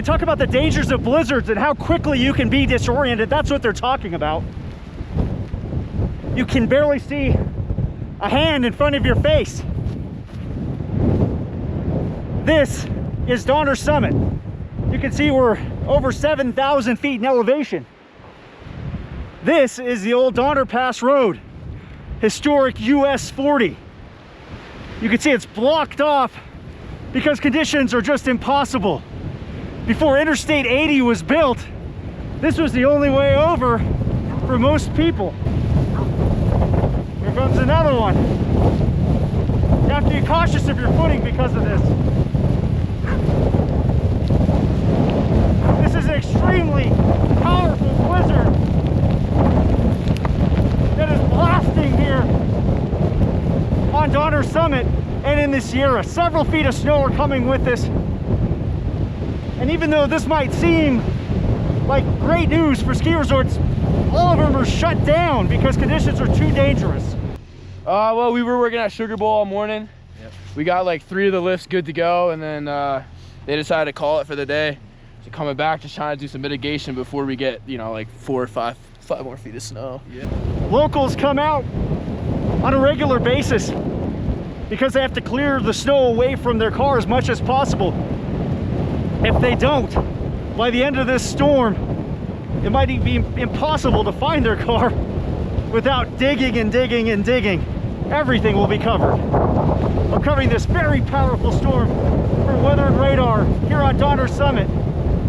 talk about the dangers of blizzards and how quickly you can be disoriented, that's what they're talking about. You can barely see a hand in front of your face. This is Donner Summit. You can see we're over 7,000 feet in elevation. This is the old Donner Pass Road, historic US 40. You can see it's blocked off because conditions are just impossible. Before Interstate 80 was built, this was the only way over for most people. Here comes another one. You have to be cautious of your footing because of this. This is an extremely powerful blizzard that is blasting here on Donner Summit and in the Sierra. Several feet of snow are coming with this. And even though this might seem like great news for ski resorts, all of them are shut down because conditions are too dangerous. Well, we were working at Sugar Bowl all morning. Yep. We got like 3 of the lifts good to go, and then they decided to call it for the day. So coming back, just trying to do some mitigation before we get, you know, like 4 or 5 more feet of snow. Yeah. Locals come out on a regular basis because they have to clear the snow away from their car as much as possible. If they don't, by the end of this storm, it might be impossible to find their car without digging and digging and digging. Everything will be covered. I'm covering this very powerful storm for Weather and Radar here on Donner Summit.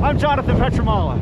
I'm Jonathan Petramala.